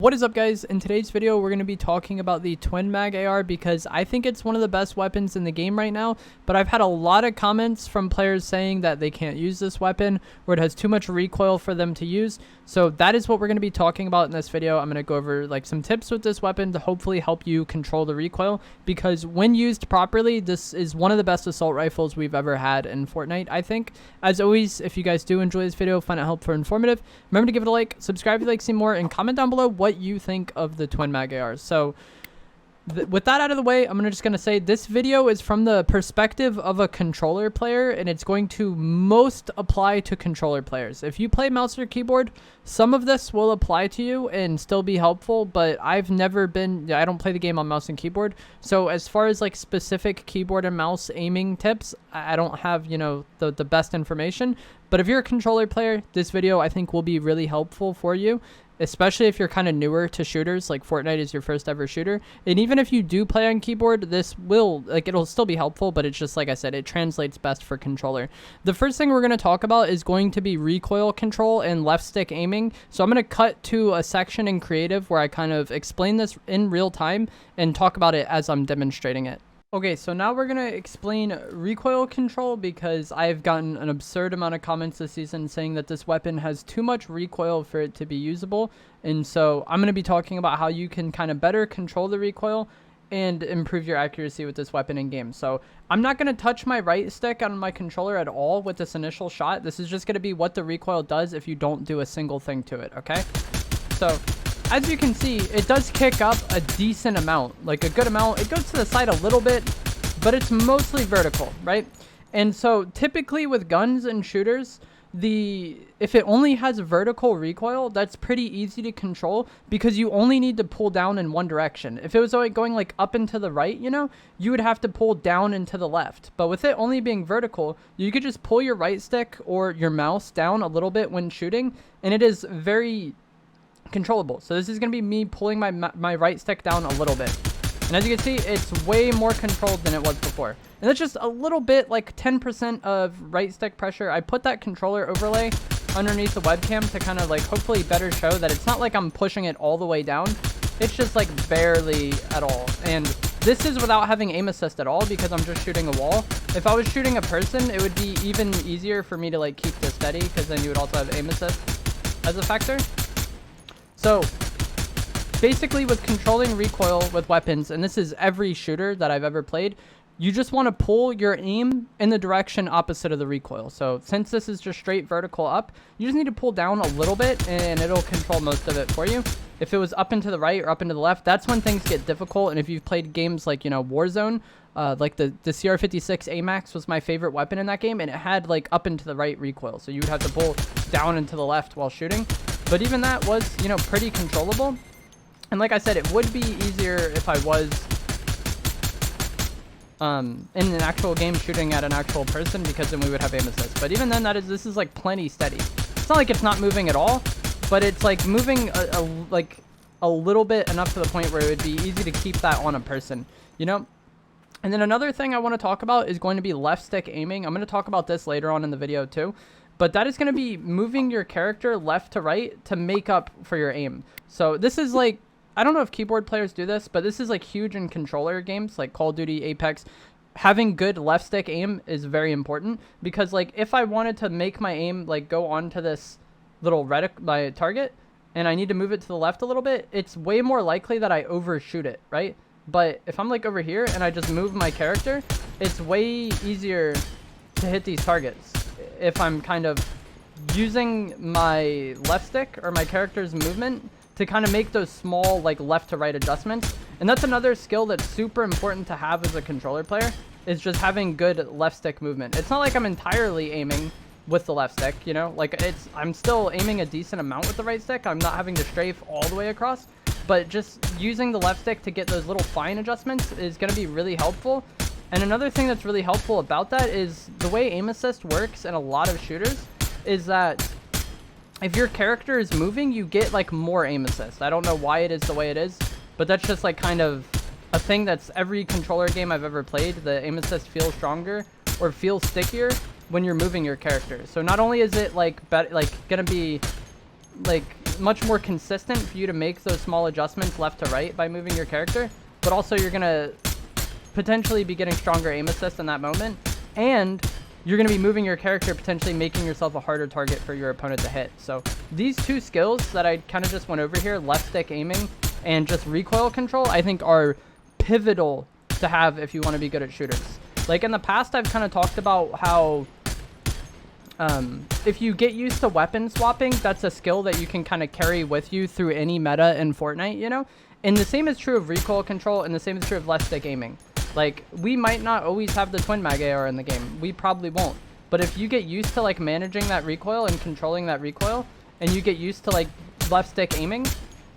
What is up, guys? In today's video we're going to be talking about the twin mag AR because I think it's one of the best weapons in the game right now, but I've had a lot of comments from players saying that they can't use this weapon or it has too much recoil for them to use. So that is what we're going to be talking about in this video. I'm going to go over like some tips with this weapon to hopefully help you control the recoil, because when used properly, this is one of the best assault rifles we've ever had in Fortnite, I think. As always, if you guys do enjoy this video, find it helpful or informative, remember to give it a like, subscribe if you'd like to see more, and comment down below what you think of the twin mag ARs. So with that out of the way, I'm just going to say this video is from the perspective of a controller player, and it's going to most apply to controller players. If you play mouse or keyboard, some of this will apply to you and still be helpful, but I don't play the game on mouse and keyboard. So as far as like specific keyboard and mouse aiming tips, I don't have, the best information. But if you're a controller player, this video I think will be really helpful for you, especially if you're kind of newer to shooters, like Fortnite is your first ever shooter. And even if you do play on keyboard, it'll still be helpful, but it's just, like I said, it translates best for controller. The first thing we're going to talk about is going to be recoil control and left stick aiming. So I'm going to cut to a section in creative where I kind of explain this in real time and talk about it as I'm demonstrating it. Okay, so now we're going to explain recoil control, because I've gotten an absurd amount of comments this season saying that this weapon has too much recoil for it to be usable. And so I'm going to be talking about how you can kind of better control the recoil and improve your accuracy with this weapon in game. So I'm not going to touch my right stick on my controller at all with this initial shot. This is just going to be what the recoil does if you don't do a single thing to it, okay? So as you can see, it does kick up a decent amount, like a good amount. It goes to the side a little bit, but it's mostly vertical, right? And so typically with guns and shooters, if it only has vertical recoil, that's pretty easy to control because you only need to pull down in one direction. If it was going like up and to the right, you would have to pull down and to the left. But with it only being vertical, you could just pull your right stick or your mouse down a little bit when shooting, and it is very controllable. So this is going to be me pulling my right stick down a little bit, and as you can see, it's way more controlled than it was before. And that's just a little bit, like 10% of right stick pressure. I put that controller overlay underneath the webcam to kind of like hopefully better show that it's not like I'm pushing it all the way down. It's just like barely at all. And this is without having aim assist at all, because I'm just shooting a wall. If I was shooting a person, it would be even easier for me to like keep this steady, because then you would also have aim assist as a factor. So basically with controlling recoil with weapons, and this is every shooter that I've ever played, you just want to pull your aim in the direction opposite of the recoil. So since this is just straight vertical up, you just need to pull down a little bit and it'll control most of it for you. If it was up and to the right or up and to the left, that's when things get difficult. And if you've played games like, Warzone, like the CR56 AMAX was my favorite weapon in that game, and it had like up and to the right recoil. So you would have to pull down and to the left while shooting. But even that was, pretty controllable. And like I said, it would be easier if I was in an actual game shooting at an actual person, because then we would have aim assist. But even then, this is like plenty steady. It's not like it's not moving at all, but it's like moving a little bit, enough to the point where it would be easy to keep that on a person, And then another thing I want to talk about is going to be left stick aiming. I'm going to talk about this later on in the video too. But that is going to be moving your character left to right to make up for your aim. So this is like, I don't know if keyboard players do this, but this is like huge in controller games like Call of Duty, Apex. Having good left stick aim is very important, because like if I wanted to make my aim like go onto this little my target and I need to move it to the left a little bit, it's way more likely that I overshoot it, right? But if I'm like over here and I just move my character, it's way easier to hit these targets if I'm kind of using my left stick or my character's movement to kind of make those small like left to right adjustments. And that's another skill that's super important to have as a controller player, is just having good left stick movement. It's not like I'm entirely aiming with the left stick, like I'm still aiming a decent amount with the right stick. I'm not having to strafe all the way across, but just using the left stick to get those little fine adjustments is going to be really helpful. And another thing that's really helpful about that is the way aim assist works in a lot of shooters is that if your character is moving, you get like more aim assist. I don't know why it is the way it is, but that's just like kind of a thing that's every controller game I've ever played. The aim assist feels stronger or feels stickier when you're moving your character. So not only is it like gonna be like much more consistent for you to make those small adjustments left to right by moving your character, but also you're going to potentially be getting stronger aim assist in that moment, and you're going to be moving your character, potentially making yourself a harder target for your opponent to hit. So these two skills that I kind of just went over here, left stick aiming and just recoil control, I think are pivotal to have if you want to be good at shooters. Like in the past, I've kind of talked about how if you get used to weapon swapping, that's a skill that you can kind of carry with you through any meta in Fortnite, you know? And the same is true of recoil control, and the same is true of left stick aiming. Like, we might not always have the twin mag AR in the game. We probably won't. But if you get used to, like, managing that recoil and controlling that recoil, and you get used to, like, left stick aiming,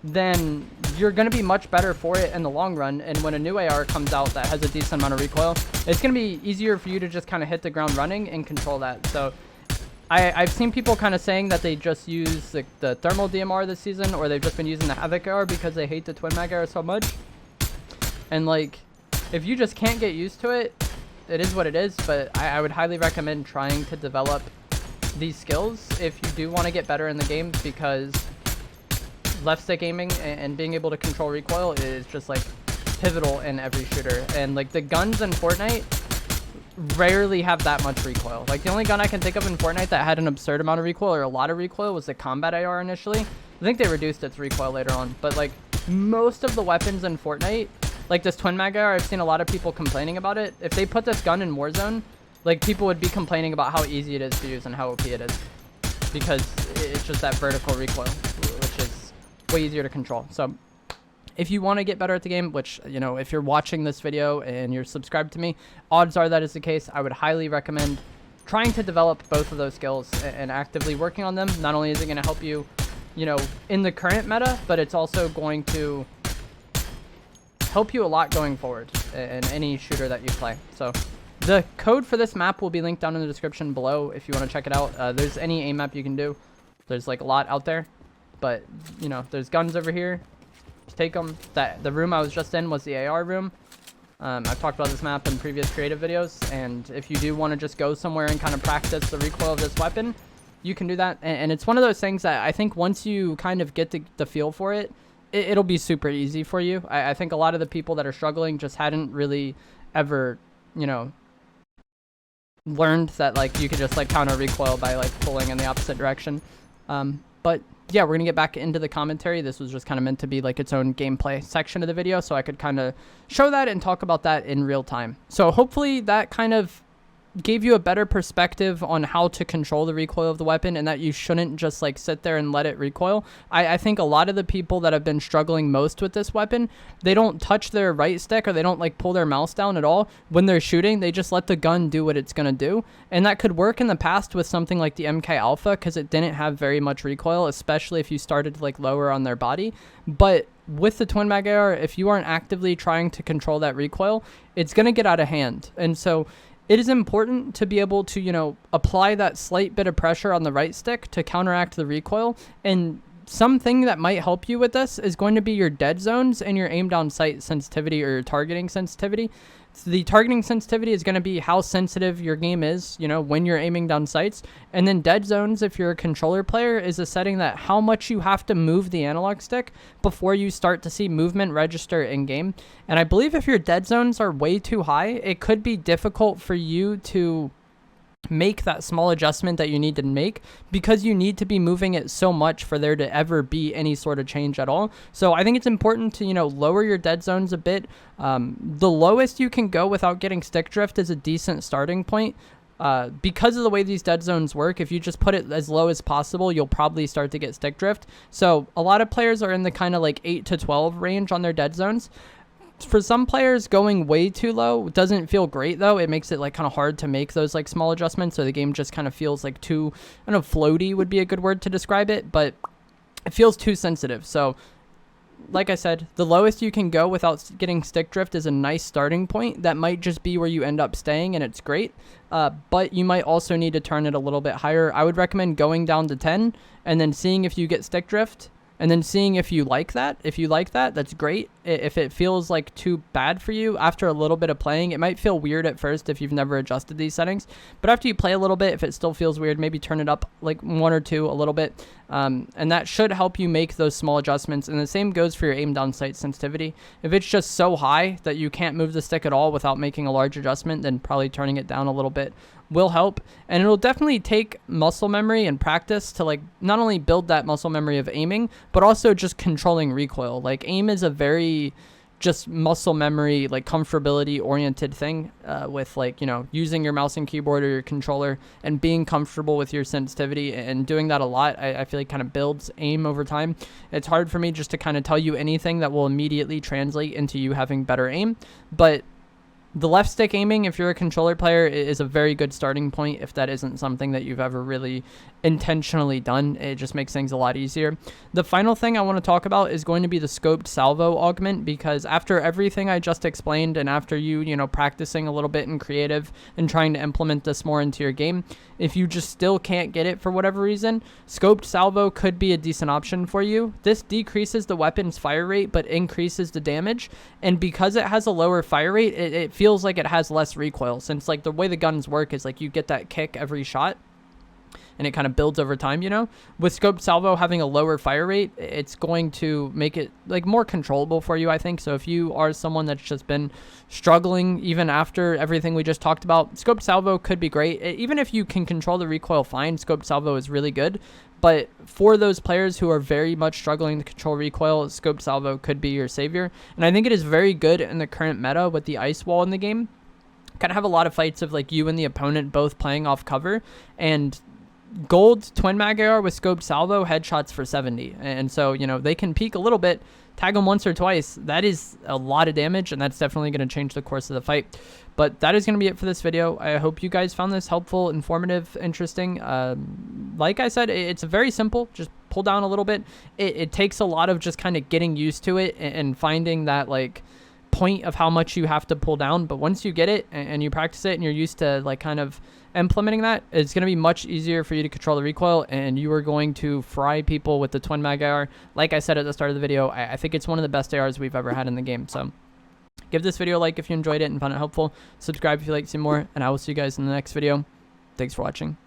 then you're going to be much better for it in the long run. And when a new AR comes out that has a decent amount of recoil, it's going to be easier for you to just kind of hit the ground running and control that. So I've seen people kind of saying that they just use the thermal DMR this season, or they've just been using the Havoc AR because they hate the twin mag AR so much. And, like, if you just can't get used to it, it is what it is. But I would highly recommend trying to develop these skills if you do want to get better in the game, because left stick aiming and being able to control recoil is just, like, pivotal in every shooter. And, like, the guns in Fortnite rarely have that much recoil. Like, the only gun I can think of in Fortnite that had an absurd amount of recoil, or a lot of recoil, was the combat AR initially. I think they reduced its recoil later on. But, like, most of the weapons in Fortnite, like this twin mag AR, I've seen a lot of people complaining about it. If they put this gun in Warzone, like, people would be complaining about how easy it is to use and how OP it is, because it's just that vertical recoil, which is way easier to control. So if you want to get better at the game, which, you know, if you're watching this video and you're subscribed to me, odds are that is the case. I would highly recommend trying to develop both of those skills and actively working on them. Not only is it going to help you, you know, in the current meta, but it's also going to help you a lot going forward in any shooter that you play. So the code for this map will be linked down in the description below if you want to check it out. There's any aim map you can do. There's, like, a lot out there, but, you know, there's guns over here. Just take them. The room I was just in was the AR room. I've talked about this map in previous creative videos, and if you do want to just go somewhere and kind of practice the recoil of this weapon, you can do that. And it's one of those things that I think once you kind of get the feel for it, it'll be super easy for you. I think a lot of the people that are struggling just hadn't really ever, you know, learned that, like, you could just, like, counter recoil by, like, pulling in the opposite direction. But yeah, we're going to get back into the commentary. This was just kind of meant to be, like, its own gameplay section of the video, so I could kind of show that and talk about that in real time. So hopefully that kind of gave you a better perspective on how to control the recoil of the weapon, and that you shouldn't just, like, sit there and let it recoil. I think a lot of the people that have been struggling most with this weapon, they don't touch their right stick, or they don't, like, pull their mouse down at all when they're shooting. They just let the gun do what it's gonna do, and that could work in the past with something like the MK Alpha, because it didn't have very much recoil, especially if you started to, like, lower on their body. But with the twin mag AR, if you aren't actively trying to control that recoil, it's gonna get out of hand. And so it is important to be able to, you know, apply that slight bit of pressure on the right stick to counteract the recoil. And something that might help you with this is going to be your dead zones and your aim down sight sensitivity, or your targeting sensitivity. So the targeting sensitivity is going to be how sensitive your game is, you know, when you're aiming down sights. And then dead zones, if you're a controller player, is a setting that how much you have to move the analog stick before you start to see movement register in game. And I believe if your dead zones are way too high, it could be difficult for you to make that small adjustment that you need to make, because you need to be moving it so much for there to ever be any sort of change at all. So I think it's important to, you know, lower your dead zones a bit. The lowest you can go without getting stick drift is a decent starting point. Because of the way these dead zones work, if you just put it as low as possible, you'll probably start to get stick drift. So a lot of players are in the kind of like 8 to 12 range on their dead zones. For some players, going way too low doesn't feel great, though. It makes it, like, kind of hard to make those, like, small adjustments, so the game just kind of feels like too, I don't know, floaty would be a good word to describe it, but it feels too sensitive. So like I said, the lowest you can go without getting stick drift is a nice starting point. That might just be where you end up staying, and it's great, but you might also need to turn it a little bit higher. I would recommend going down to 10 and then seeing if you get stick drift, and then seeing if you like that. If you like that, that's great. if it feels like too bad for you after a little bit of playing. It might feel weird at first if you've never adjusted these settings, but after you play a little bit, if it still feels weird, maybe turn it up like 1 or 2 a little bit, and that should help you make those small adjustments. And the same goes for your aim down sight sensitivity. If it's just so high that you can't move the stick at all without making a large adjustment, then probably turning it down a little bit will help. And it'll definitely take muscle memory and practice to like not only build that muscle memory of aiming, but also just controlling recoil. Like aim is a very just muscle memory, like comfortability oriented thing, with like, you know, using your mouse and keyboard or your controller and being comfortable with your sensitivity and doing that a lot. I feel like kind of builds aim over time. It's hard for me just to kind of tell you anything that will immediately translate into you having better aim, but the left stick aiming, if you're a controller player, is a very good starting point if that isn't something that you've ever really intentionally done. It just makes things a lot easier. The final thing I want to talk about is going to be the scoped salvo augment, because after everything I just explained and after you know, practicing a little bit in creative and trying to implement this more into your game, if you just still can't get it for whatever reason, scoped salvo could be a decent option for you. This decreases the weapon's fire rate but increases the damage, and because it has a lower fire rate, it feels like it has less recoil, since like the way the guns work is like you get that kick every shot and it kind of builds over time, you know. With scoped salvo having a lower fire rate, it's going to make it like more controllable for you, I think. So if you are someone that's just been struggling even after everything we just talked about, scoped salvo could be great. Even if you can control the recoil fine, scoped salvo is really good. But for those players who are very much struggling to control recoil, scoped salvo could be your savior. And I think it is very good in the current meta with the ice wall in the game. Kind of have a lot of fights of like you and the opponent both playing off cover, and gold twin mag AR with scoped salvo headshots for 70, and so, you know, they can peek a little bit, tag them once or twice. That is a lot of damage, and that's definitely going to change the course of the fight. But that is going to be it for this video. I hope you guys found this helpful, informative, interesting. Like I said, it's very simple. Just pull down a little bit. It takes a lot of just kind of getting used to it and finding that like point of how much you have to pull down. But once you get it and you practice it and you're used to like kind of implementing that, it's going to be much easier for you to control the recoil, and you are going to fry people with the twin mag AR. Like I said at the start of the video, I think it's one of the best ARs we've ever had in the game. So give this video a like if you enjoyed it and found it helpful. Subscribe if you'd like to see more, and I will see you guys in the next video. Thanks for watching.